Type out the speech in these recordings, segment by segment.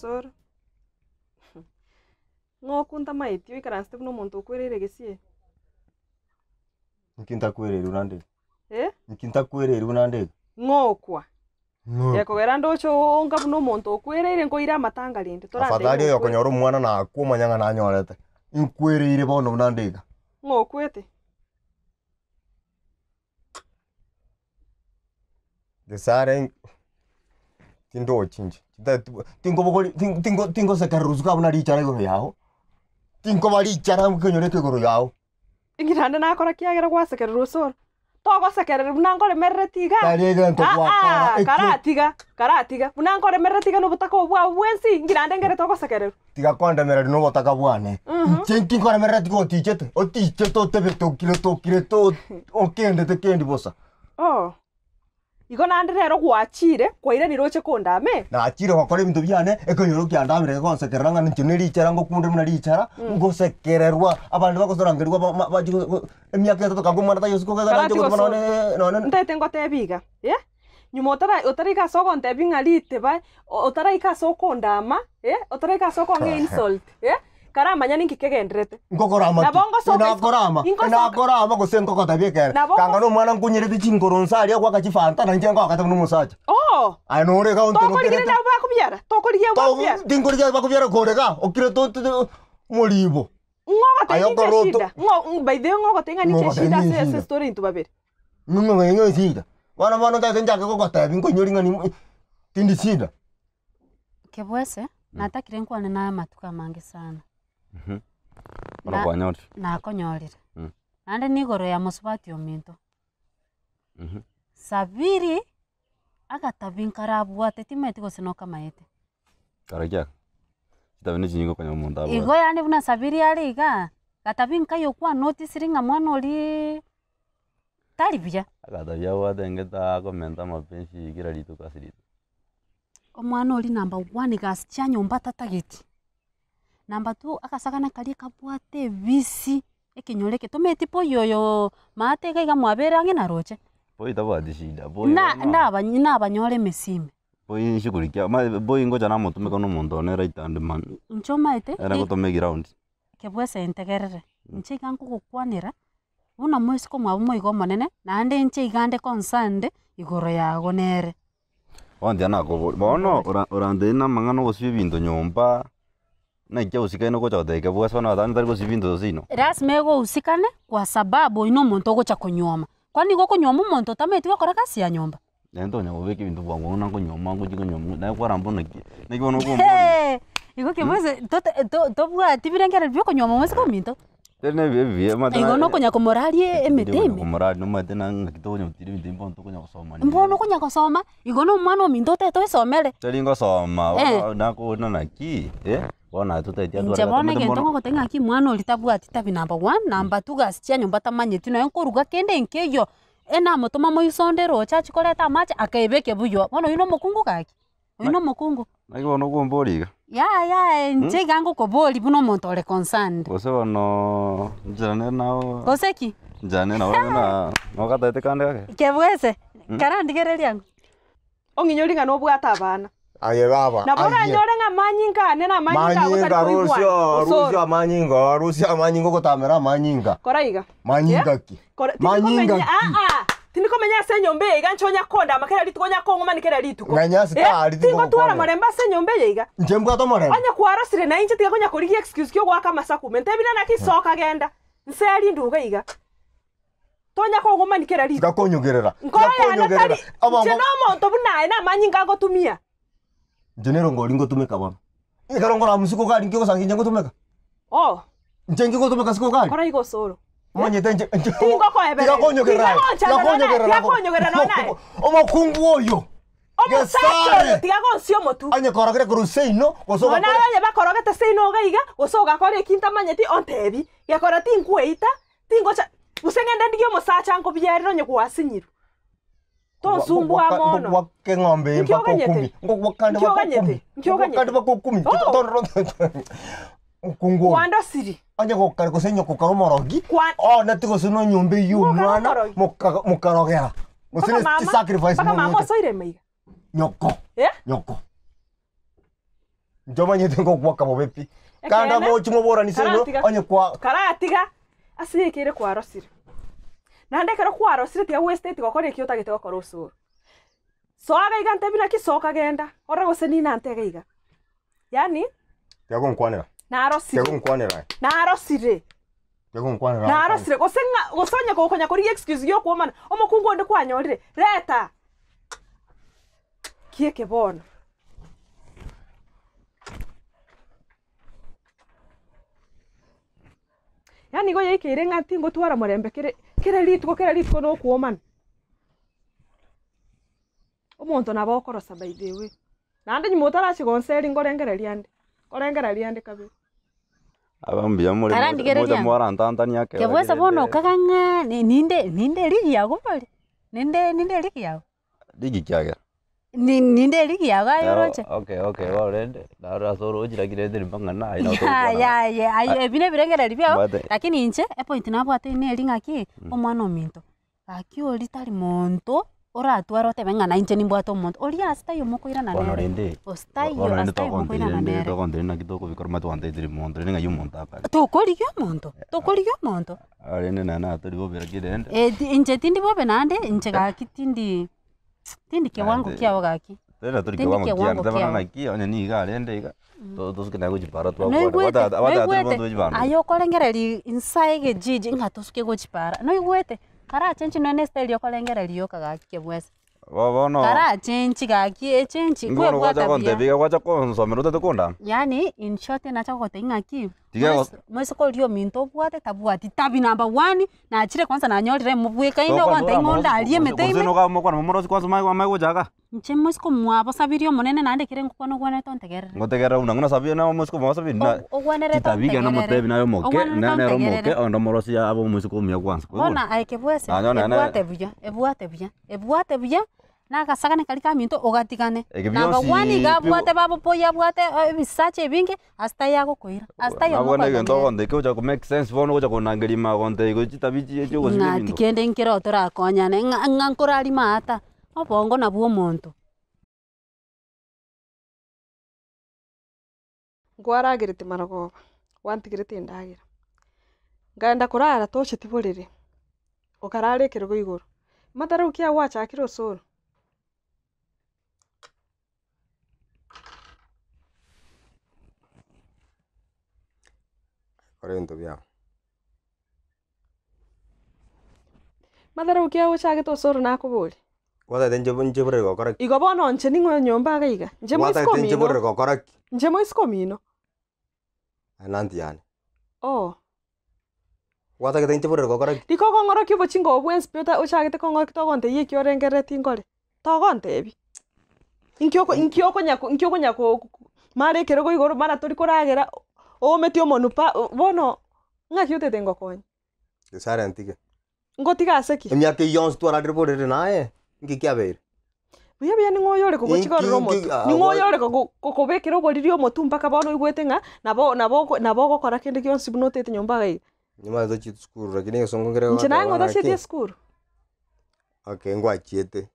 osoro. Ngokunta maitio ikaranste buno muntu okwerere gesie. Nkinta kwerere unande. Nkinta kwerere unande. Ngokwa. Kogera ndocho onga buno muntu okwerere ngoira amatanga rinde. Afadhali yo konyora omwana na akumanyanga na nyorete. Inkwerere bono unande. Ngokwete. Desare tindo chinji. Tingo sakaruzuka buna ricara igoro yaho. Tingo bari icara mukonyore igoro yaho. Ingirande nakora kiagera gwasekerera osoro. Togosekerera buna ngore merere tiga. Tarega nto kwa. Karatiga. Buna ngore merere tiga no butaka obwa bwensi ngirande ngere togosekerera. Tiga kwanda merere no butaka bwane. Chenki ngore merere tigo tichete. Otichete otebe tokire to okende tekendi bosa. Oh. Igo nande rero gwachire kwaire niroche kondame. Na achire wakore bintu byane ekonyoro kyandamire konsekerera ngana ntineri icara ngo kunde muna ricara ngosekererwa abantu bakosorangerwa emyaka yatatu kangumwana ta yosiko gaga none ndete ngotebiga nyuma otara ikasoko ntebinga lite ba otara ikasoko ndama otara ikasoko nge insult karamanya ninki kegendrete ngokorama nakorama gosenko kotabiekera kanga no mwana nkunyerete chingoronsari aria gwakachifanta na njenga wakata no musacha anore ka onto no kerete tokorigia bakubyara tingorigia bakubyara korega okire to molibo ngogotenga by the ngogotenga ni shida se story into babere ngenyo shida wana tata njake kokotabi nkonyoringa ni tindi shida kebwese natakire nkwane na matuka mangi sana. Na konyorire. Nande nigoro ya musubati ominto. Sabiri agatabinkara bwate timeti gosinoka maete. Karajak. Kitabine chingo kwenye munda bwa. Igo yandi buna sabiri aliga gatabinka yokwa notice ringa mwana oli talibya. Agatabya wadengeta komenta mapenzi kila litu kasiritu. Omwana oli number 1 gascha nyomba tatagiti. Number 2 akasakana kali kabwate visi ekinyoreke tometi po yoyo mate kaiga mwabera ngina roche boy tabadi shida boy na abanyore mesime boy shikurikia boy ngoja na mutumeka no muntu onera itande man nchoma ite era gotomegi round kebwese integerere nche kangu gukwanira una mwesi ko mwabo moigo monene nande nche igande konsande igoro yago nere ondia nako bono orande na mangano gosibye bintu nyomba na ikia usikane ko choteke bwesa na tani tari gosibindo zino rasme go usikane kwa sababu ino muntu gocha kunyoma kwani go kunyoma muntu tameti wakora kasi ya nyomba nendo nya ubeke bintu bwangu na kunyoma ngo jikonyoma na kwa mbo na kibono ko igo kebwese to bwa tibirengera byo kunyoma mwese ko minto tene bie mata igo no kunya ko morali emeteme ko morali no mate na ngakito nya utiri bintu mbo kunya kusoma mbono kunya kusoma igo no mwana o minto te to isomele tari ngosoma na ko na ki bona tutaitia dwara njabona gento ngo tenga ki mwana olitabu atitabi number 1 number 2 gastia nyomba tamanyeti no enkoruga kende nkeyo ena mutoma moisondero chachi koleta machi akaibeke buyo bono ino mukungu kaki ino mukungu naki bono kumboriga ya nje gango ko boli buno montole concerned kose bono jane nao koseki jane nao na no kataite kande kake kebwese karandigereri yangu onginyoringa no bwata abana aye baba na bora nyorenga manyinga nena manyinga Russia manyinga gotamera manyinga koraiga manyinga ki manyinga tiniko menya senyombe iga nchonya konda amakera litukonya kongo manikera lituko nganya sitari tingo twara maremba senyombe iga njembwa to maremba anya kwarasire na inje tiga konya kuri excuse kyo gwaka masaku mente bina na kisoka genda nseri nduga iga tonya kongo manikera lituko gakonyogerera gakonyogerera cheno monto bunae na manyinga gotumia Jenero ngoli ngotumeka bana. Ikaro ngora musiko kali ngiko sanginje ngotumeka. Njengi ngotumeka siko kali. Kora iko solo. Manye tenje. Tingo ko ebere. Yakonyogera. Yakonyogera nae. Omakungu oyo. Omusakyo tigago nsio motu. Anye koragere kuruseino gosoga. Ona anye bakorogete seino gaiga gosoga kore kinta manyeti ontebi. Yakora tinkueita tingocha usengende ndigyo musacha ngo byerero nye kwasinyiru. Tosumbua mono. Wake ngombe mpaka 10. Ngokande bako 10. Kungu. Wando siri. Anya kokare kosenyo kokaromorogi. Natiko sino nyombe yu mwana mukarogera. Musine sacrifice mo. Baka mama soire meiga. Nyoko. Nyoko. njomanyete ngokwaka bobepi kanda mochi moborani seno onye kwa karatiga asiyekire kwarosire nandekero kwarosire tia wasted gokore kyo tagete gokora usuru so agaiga ntebina kisoka genda ora goseni nante agaiga yani yago nkwanira narosire yago nkwanira narosire yago nkwanira narosire gosonya gokonya kori excuse yo kuomana omukungu onde kwanyorire reta kieke bono yani go yekire ngati ngo twara murembe kire litwo no kuomana omonto nabo okorosa by the way nande nyimotara chigonseri ngorengera liande kabe abambia muri moja mwarantantania ke kebwesa bono kaganga ninde ligi yago bali ninde ligi yago ligi kyaga ninde ligi yago ayoroche okay already dara soro ujira kirete mbangana ya bine birengera libyo lakini inche point nabwate ne lingaki omwana ominto akio litali monto ora twaro te venga na inche nimbwato monto ori asta yo mokoira na nere ostai yo asta yo mokoira na nere to konde na kitoko bikorma to ante tri monto ninga yo monta pa to koli yo monto ari ne na atri bo bera kirende inche tindi bo benande inche ga kitindi kiwango kiao gaki tena turi kiwango kia na kia onye ni ga rende ga to sikena go jipara to wata bondo jibana ayo kolengereri inside jiji ngato suke go jipara no igwete kara chenchi no neste lyo kolengera lyo kagaki kebwesa bono kara chenchi gaki chenchi kwe bwata konde biga kwacha ko somero te konda yani in short na chako te ngaki mwese ko lyo minto bwate tabwati tabi number 1 na achire kwanza na nyorire mubweka ine kwanta ingonda aliemete ime no ga mo kwa mumorosi kwanza mai go jaga nche mwesiko mwabo sabirio monene nande kire ngukwana gwana tontegere ngotegera una sabio na mwesiko mo sabio na titabiga na motebi na yo moke na ro moke ondo morosi ya abo mwesiko mya kwanza bona aikebwese ebwate buya na kasakane kalika minto ogatikane namba 1 gabwate babo poya bwate bisache binge hasta yago koira hasta yo mo na ngento konde ko ko make sense bono ko ko nangeri ma konde ko chitabichi echo ko sibindo ngatikende nkero tora konyane ngankorali mata obongo na buo monto ngwaragirite maragoba wantigirite ndagira nganda kurara toche tiburire okarare kirgo iguru matara ukia wacha akiro soro Korento bia matara ukia wacha akito soro nakubuli wata tenje bunje bure go koraki igo bono nche ningo nyomba gaiga nje mo isko tenje bure go koraki nje mo isko mino ananti yani wata tenje bure go koraki diko kongoro kibo chingo obwens peta ochagete kongo kitogonte yiki orengere tingore togonte bi inkyo nyako mare kerego igoro mara tori koragera o metio monupa bono ngaki utete ngokonyi sare antike ngotiga aseki emyake yons twara diribore nae ngikyabeire buya ningoyore kugochigorero motu ningoyore kokobekera oboririo motu mpaka bono igwete nga nabo gokora kende kyonsi bunotete nyomba gai nyuma zo chitu skuru lakini gesongongere nche naye ngoda chete skuru okay ngwachiete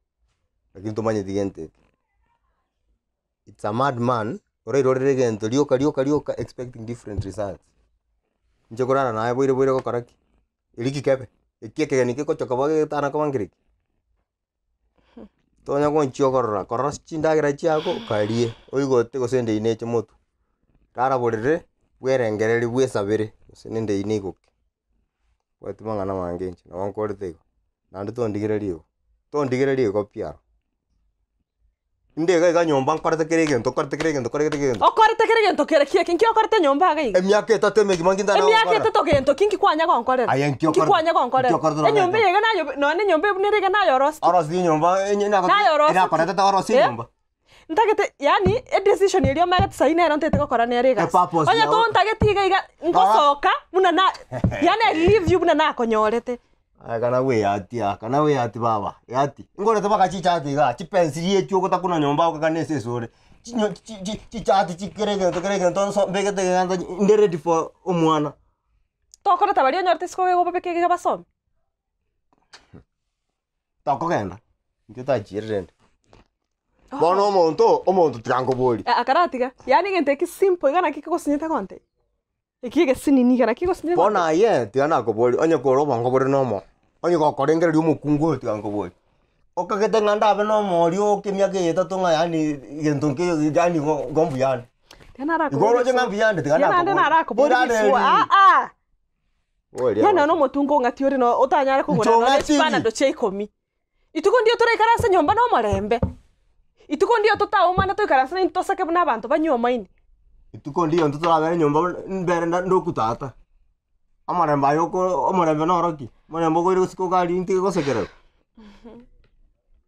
lakini tumanye digente it's a madman ore rorere gento lioka expecting different results nje korana naye boire gokoraki iliki kebe ikieke ni kiko chokoboge tana komangiriki tonya gonchio korora chindagira chiako karie oigote gosende ineche motu rara borere bwerengereri bwesabire gosende inigoke wetumangana mangenchi na wankorete nandi tondigererie ko piaro ndega ga nyomba nkorete kere gento okorete kere gento kere kinki okorete nyomba ga iga emyake tateme gimanginda na emyake tatogento kinki kwanya gonkorera kinki kwanya gonkorera enyomba yega nayo none nyomba bunere nayo rosti nyomba ina korete ta rosti nyomba ntagete yani a decision iliyo magate saina era ntete gokora ne rega onya to ntagete iga ngosoka muna na yani leave you muna na konyorete kana we ati baba yati ngorete bakachicha ati ga chipensiri echo gotakuna nyomba okakanese sore chichati chikerege to so begete ganda inde ready for omwana tokora tabari nyorte skoge go bepeke ga basom tokogenda ndio tajirende Bono omonto tigango bori. Akaratiga. Yani gente ki simple igana kiko sinyita konte. Ikige sinini igana kiko sinyita. Bona ye tigana ko bori. Onye ko ro bango bori nomo. Onye ko korengere ri mukungu tigango bori. Okagete nganda be nomo ri o kemia ke yetatu nga yani gento ke yani gombu yani. Tenara ko. Igoro je ngambi yande tigana ko. Tenara ko bori. Yana no mutungo ngati uri no utanyare kugura no espana do cheikomi. Ituko ndio turaikara nyomba no marembe. Ituko ndio tutaumana tuikarasa intosake n'abantu banyoma ini. Ituko ndio tuturabere nyomba mbere ndokutata. Amarembe ayoko amarembe noroki. Marembe ko iri siko gali inti gosekera.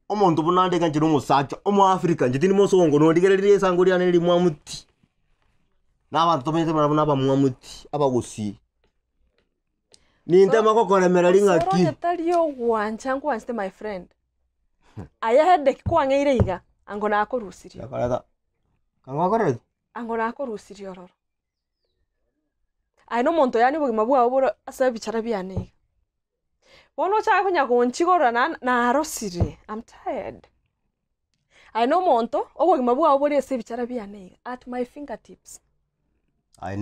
Omuntu bunande kanjiro musacha omu Africa njitini mosongo no ndigerere sango lyane liri mwamuti. N'abantu tomete barabona bamwamuti abagusi. Ninte makokoremera lingaki. Soro taliyo wanchangu wanste my friend. Aya hede kwangeire iga angona akorusiri. Yakareta. Kangwa korete. Angona akorusiri ororo. Ai no monto yani bugima bwa oburo asa bicara byane. Bono cha kunya kunchigora na arosiri. I'm tired. Ai no monto obugima bwa oburo ase bicara byane at my fingertips.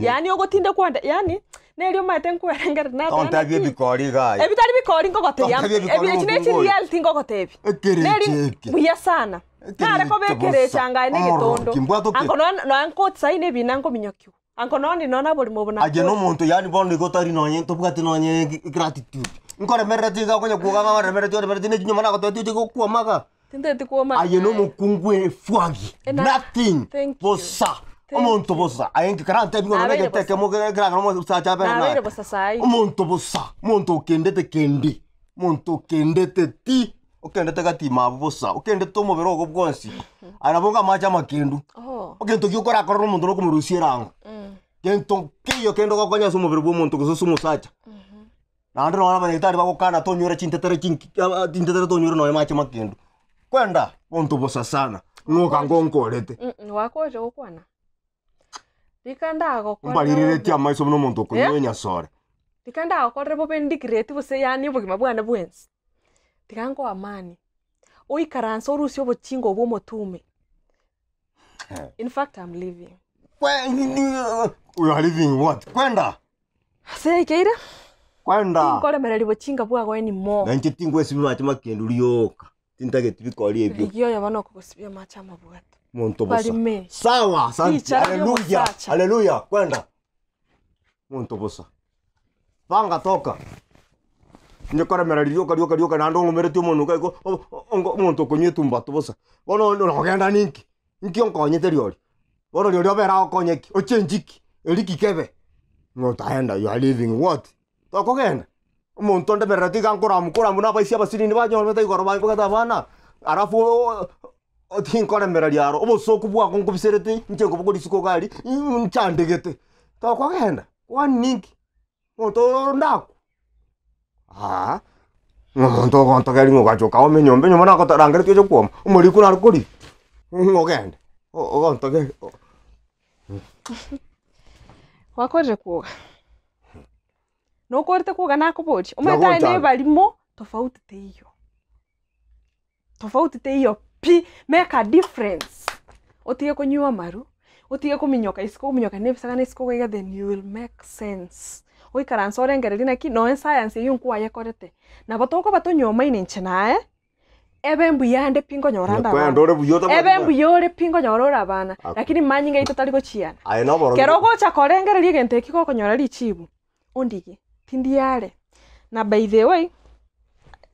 Yani ogotinde kwanda yani nelio mate nkwerengera na tonta bie bikori ga ebitari bikori ngogote ya ebile chine real tingo gotebi neli buya sana kare ko bekere changa ine gitondo ankono no anko tsaine binango minyokyo ankono ni nona boli mobona aje no muntu yani bono igotari nonye tobugati nonye gratitude nkore merati ga konya kuga ga merati ore merati ne nyuma na gotebi tigo kuamaga tinde kuama aje no mukungwe fuagi nothing bosa omonto bosa ayengi karante bingo nege teke mo gra no sacha bena na bere bosa sai omonto bosa monto kendete kendi monto kendete ti okendete gati mabosa okendete to mo berogo bwonsi arabonga macha makendu okento kyukora korro monto no kumurusirango kento kiyo kendo gakonya sumo berbo monto go sumo sacha na ndo na bana itari bakokana tonyore chintetere chintetere tonyore no macha makendu kwenda monto bosa sana ngoka ngonkorete wakoje okwana Dikanda agokora. Mbalirire tia maiso no muntu ko nyenya sore. Dikanda agokora bo bendikreti bose yani bugima bwana bwensi. Dikango amani. Oikaranso rusyo bochingo bo motume. In fact I'm leaving. We are leaving what? Kwenda. Say keira. Kwenda. Ngora merali bochinga bwago ni mo. Na nchitingwe sibi machi makendu liyoka. Tintage tibikoli ebyo. Iyo yabano kugusibya macha mabwata. Monto bosa. Sawa, asante. Haleluya. Haleluya. Kwenda. Monto bosa. Panga toka. Nyokora meralio kadioka na ndongo meretio monuka iko ongo monto konyetu mbato bosa. Bono no genda ninki. Nki onko nyeteriori. Bono lyo bera okonyeki. Ochenjiki. Eliki kebe. No taenda you are living what? Toko genda. Monto nde merati kankora mukora muna baisia basini ni banyo meta igoro ba bukata bana. Arafu otinkora meraliaro obosoku bwa konkubiserete njengo bukodi siko gali nchandegete toko genda waninki monto ndako monto gonto gali ngogachoka omenyombe nyoma nako tarangere tyo kwoma umuri kuna rukuri ngogenda gonto ge wakoje kuga no korte kuga nako bochi umeta ine balimo tofauti teiyo make a difference. Otige kunywa maru, otige kuminyoka isiko kuminyoka nebisaga nesiko kwega then you will make sense. Oikaranso rengereri naki no science yunkwa yekorete. Na batoko batonyoma inenche nae. Ebembu yande pingo nyoranda. Ebembu yore pingo nyorora bana. Lakini manyinga itotali gochiana. Kerogo cha korengereri gente kiko konyora lichibu. Ondigi tindiare. Na by the way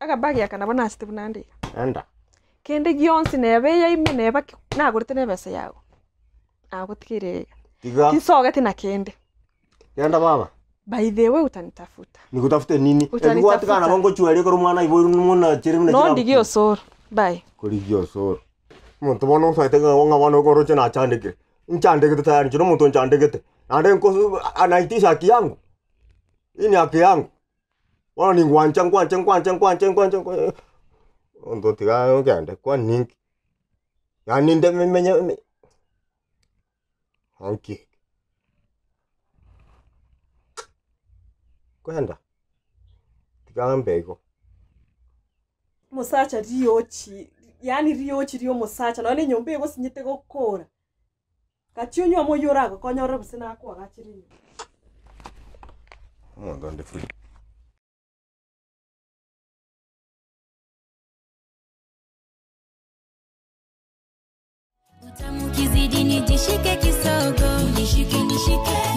agabagi akanabona asite bunande. Enda. Kende gionsi nebe ya ime neba na gurite nebese yago. Agutikire. Kisoga tina kende. Yanda baba. By the way utanitafuta. Nikutafute nini? Ebi watu kana bongo chuali ko mwana ibo mwana chiri mna. No ndigio soro. Bye. Kuligio soro. Muntu bono saite nga wanga wano ko roche na chandeke. Nchandeke tayari chino muntu nchandeke. Ande nko anaitisha haki yangu. Ini haki yangu. Wana ni ngwancha. Ondo tiga ogende kwa ninki. Yani nde menye. Okay. Kwenda. Tiga mbego. Musacha riochi yani rio chirio musacha no ni nyomba ego sinyete gokora kachio nyo moyora gakonyora busina kwa gachiri Donde fui. Utamu kizidi nijishike kisogo, nishike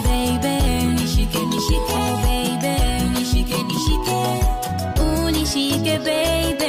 baby, nishike oh baby, nishike unishike baby.